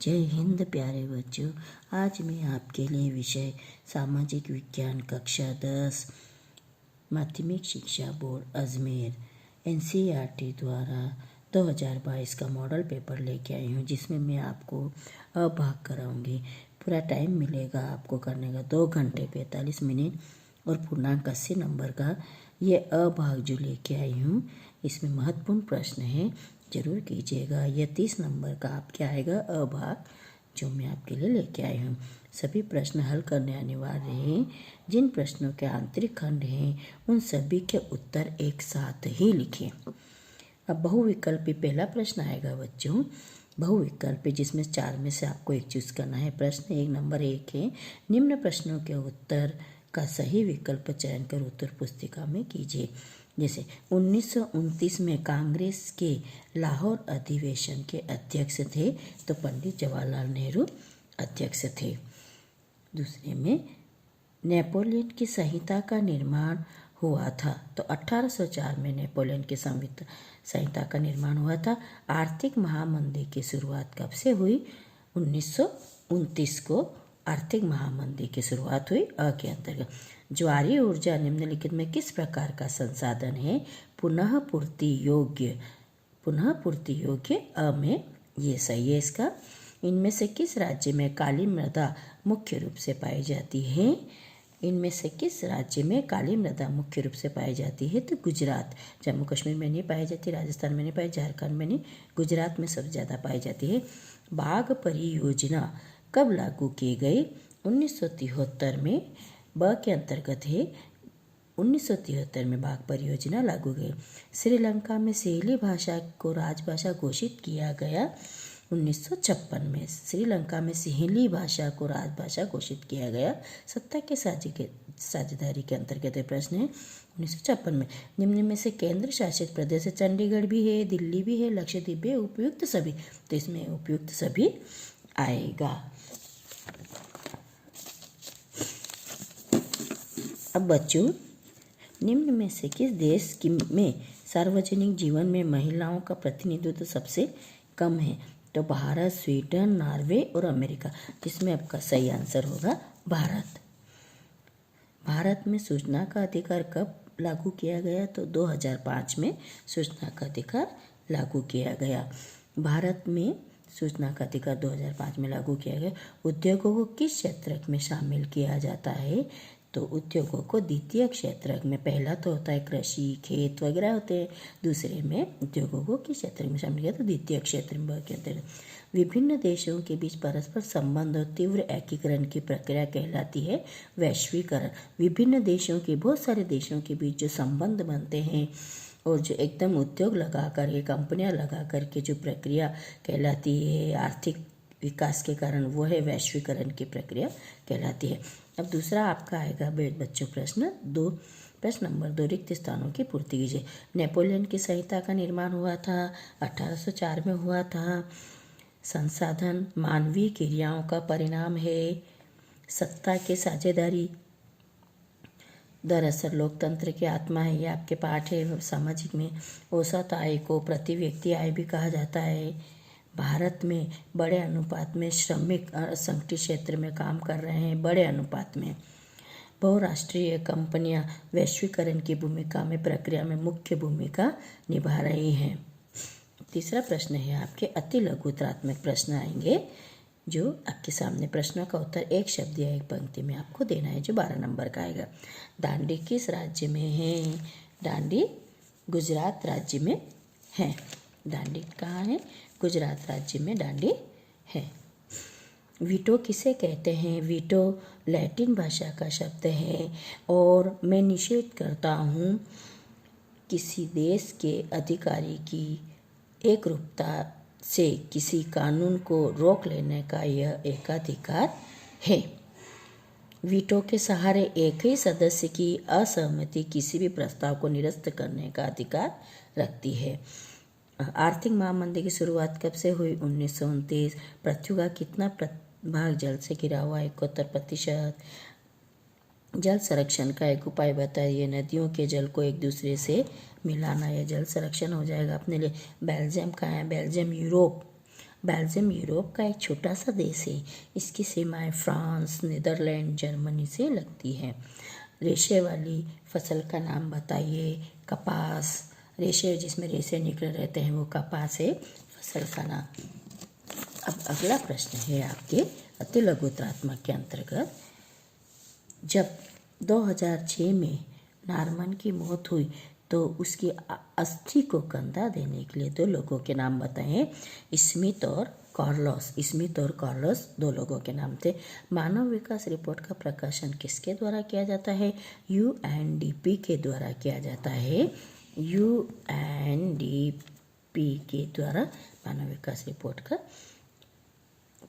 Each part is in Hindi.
जय हिंद प्यारे बच्चों। आज मैं आपके लिए विषय सामाजिक विज्ञान कक्षा 10 माध्यमिक शिक्षा बोर्ड अजमेर NCERT द्वारा 2022 का मॉडल पेपर लेके आई हूँ, जिसमें मैं आपको अभाग कराऊंगी। पूरा टाइम मिलेगा आपको करने का 2 घंटे 45 मिनट और पूर्णांक 80 नंबर का ये अभाग जो लेके आई हूँ, इसमें महत्वपूर्ण प्रश्न है, जरूर कीजिएगा। यह 30 नंबर का आपके आएगा अभाग जो मैं आपके लिए लेके आई हूँ। सभी प्रश्न हल करने अनिवार्य हैं। जिन प्रश्नों के आंतरिक खंड हैं उन सभी के उत्तर एक साथ ही लिखें। अब बहुविकल्पी पहला प्रश्न आएगा बच्चों। बहुविकल्पी जिसमें 4 में से आपको एक चूज करना है। प्रश्न 1 नंबर 1 है, निम्न प्रश्नों के उत्तर का सही विकल्प चयन कर उत्तर पुस्तिका में कीजिए। जैसे 1929 में कांग्रेस के लाहौर अधिवेशन के अध्यक्ष थे तो पंडित जवाहरलाल नेहरू अध्यक्ष थे। दूसरे में नेपोलियन की संहिता का निर्माण हुआ था तो 1804 में नेपोलियन की संहिता का निर्माण हुआ था। आर्थिक महामंदी की शुरुआत कब से हुई? 1929 को आर्थिक महामंदी की शुरुआत हुई। अ के अंतर्गत ज्वारीय ऊर्जा निम्नलिखित में किस प्रकार का संसाधन है? पुनः पूर्ति योग्य। अ में ये सही है इसका। इनमें से किस राज्य में काली मृदा मुख्य रूप से पाई जाती है? इनमें से किस राज्य में काली मृदा मुख्य रूप से पाई जाती है? तो गुजरात। जम्मू कश्मीर में नहीं पाई जाती, राजस्थान में नहीं पाई, झारखंड में नहीं, गुजरात में सबसे ज़्यादा पाई जाती है। बाघ परियोजना कब लागू की गई? 1973 में। ब के अंतर्गत है 1973 में बाघ परियोजना लागू गई। श्रीलंका में सिंहली भाषा को राजभाषा घोषित किया गया 1956 में। श्रीलंका में सिंहली भाषा को राजभाषा घोषित किया गया। सत्ता के साझेदारी के अंतर्गत प्रश्न है 1956 में। निम्न में से केंद्र शासित प्रदेश चंडीगढ़ भी है, दिल्ली भी है, लक्षद्वीप भी है, उपयुक्त सभी। तो इसमें उपयुक्त सभी आएगा। अब बच्चों, निम्न में से किस देश में सार्वजनिक जीवन में महिलाओं का प्रतिनिधित्व सबसे कम है? तो भारत, स्वीडन, नॉर्वे और अमेरिका। जिसमें आपका सही आंसर होगा भारत। भारत में सूचना का अधिकार कब लागू किया गया? तो 2005 में सूचना का अधिकार लागू किया गया। भारत में सूचना का अधिकार 2005 में लागू किया गया। उद्योगों को किस क्षेत्र में शामिल किया जाता है? तो उद्योगों को द्वितीय क्षेत्र में, पहला तो होता है कृषि, खेत वगैरह होते हैं, दूसरे में उद्योगों को किस क्षेत्र में शामिल किया? तो द्वितीय क्षेत्र में के अंतर्गत। विभिन्न देशों के बीच परस्पर संबंध और तीव्र एकीकरण की प्रक्रिया कहलाती है वैश्वीकरण। विभिन्न देशों के, बहुत सारे देशों के बीच जो संबंध बनते हैं और जो एकदम उद्योग लगा करके, कंपनियां लगा करके जो प्रक्रिया कहलाती है आर्थिक विकास के कारण, वो है वैश्वीकरण की प्रक्रिया कहलाती है। अब दूसरा आपका आएगा बच्चों प्रश्न नंबर 2, रिक्त स्थानों की पूर्ति कीजिए। नेपोलियन की संहिता का निर्माण हुआ था 1804 में हुआ था। संसाधन मानवीय क्रियाओं का परिणाम है। सत्ता की साझेदारी दरअसल लोकतंत्र की आत्मा है, ये आपके पाठ है सामाजिक में। औसत आय को प्रति व्यक्ति आय भी कहा जाता है। भारत में बड़े अनुपात में श्रमिक असंगठित क्षेत्र में काम कर रहे हैं, बड़े अनुपात में। बहुराष्ट्रीय कंपनियां वैश्वीकरण की भूमिका में, प्रक्रिया में मुख्य भूमिका निभा रही हैं। तीसरा प्रश्न है आपके अति लघुत्रात्मक प्रश्न आएंगे, जो आपके सामने प्रश्नों का उत्तर एक शब्द या एक पंक्ति में आपको देना है, जो 12 नंबर का आएगा। दांडी किस राज्य में है? दांडी गुजरात राज्य में है। दांडी कहाँ है? गुजरात राज्य में दांडी है। वीटो किसे कहते हैं? वीटो लैटिन भाषा का शब्द है और मैं निषेध करता हूँ किसी देश के अधिकारी की एकरूपता से किसी कानून को रोक लेने का यह एकाधिकार है। वीटो के सहारे एक ही सदस्य की असहमति किसी भी प्रस्ताव को निरस्त करने का अधिकार रखती है। आर्थिक महामंदी की शुरुआत कब से हुई? 1929। पृथ्वी का कितना भाग जल से घिरा हुआ? 71%। जल संरक्षण का एक उपाय बताइए। नदियों के जल को एक दूसरे से मिलाना, यह जल संरक्षण हो जाएगा अपने लिए। बेल्जियम कहाँ है? बेल्जियम यूरोप बेल्जियम यूरोप का एक छोटा सा देश है। इसकी सीमाएं फ्रांस, नीदरलैंड, जर्मनी से लगती हैं। रेशे वाली फसल का नाम बताइए। कपास, रेशे जिसमें रेशे निकले रहते हैं वो कपास है फसल का नाम। अब अगला प्रश्न है आपके अति लघुत्रात्मक के अंतर्गत, जब 2006 में नार्मन की मौत हुई तो उसकी अस्थि को कंधा देने के लिए 2 लोगों के नाम बताएं। स्मिथ और कार्लोस 2 लोगों के नाम थे। मानव विकास रिपोर्ट का प्रकाशन किसके द्वारा किया जाता है? UNDP के द्वारा किया जाता है। UNDP के द्वारा मानव विकास रिपोर्ट का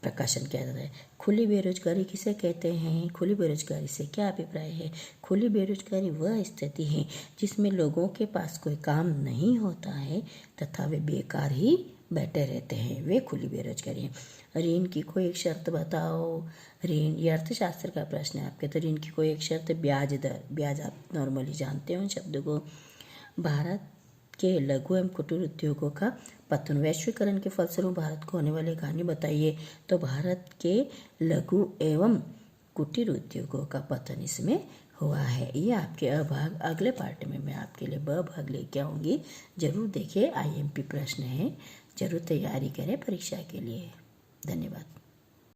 प्रकाशन किया जाता है। खुली बेरोजगारी किसे कहते हैं? खुली बेरोजगारी से क्या अभिप्राय है? खुली बेरोजगारी वह स्थिति है जिसमें लोगों के पास कोई काम नहीं होता है तथा वे बेकार ही बैठे रहते हैं, वे खुली बेरोजगारी है। ऋण की कोई एक शर्त बताओ। ऋण, ये अर्थशास्त्र का प्रश्न है आपके। तो ऋण की कोई एक शर्त ब्याज दर। ब्याज आप नॉर्मली जानते हो शब्द को। भारत के लघु एवं कुटीर उद्योगों का पतन। वैश्वीकरण के फलस्वरूप भारत को होने वाली हानि बताइए। तो भारत के लघु एवं कुटीर उद्योगों का पतन इसमें हुआ है। ये आपके अभाग अगले पार्ट में मैं आपके लिए ब भाग लेके आऊँगी। जरूर देखिए, IMP प्रश्न है, जरूर तैयारी करें परीक्षा के लिए। धन्यवाद।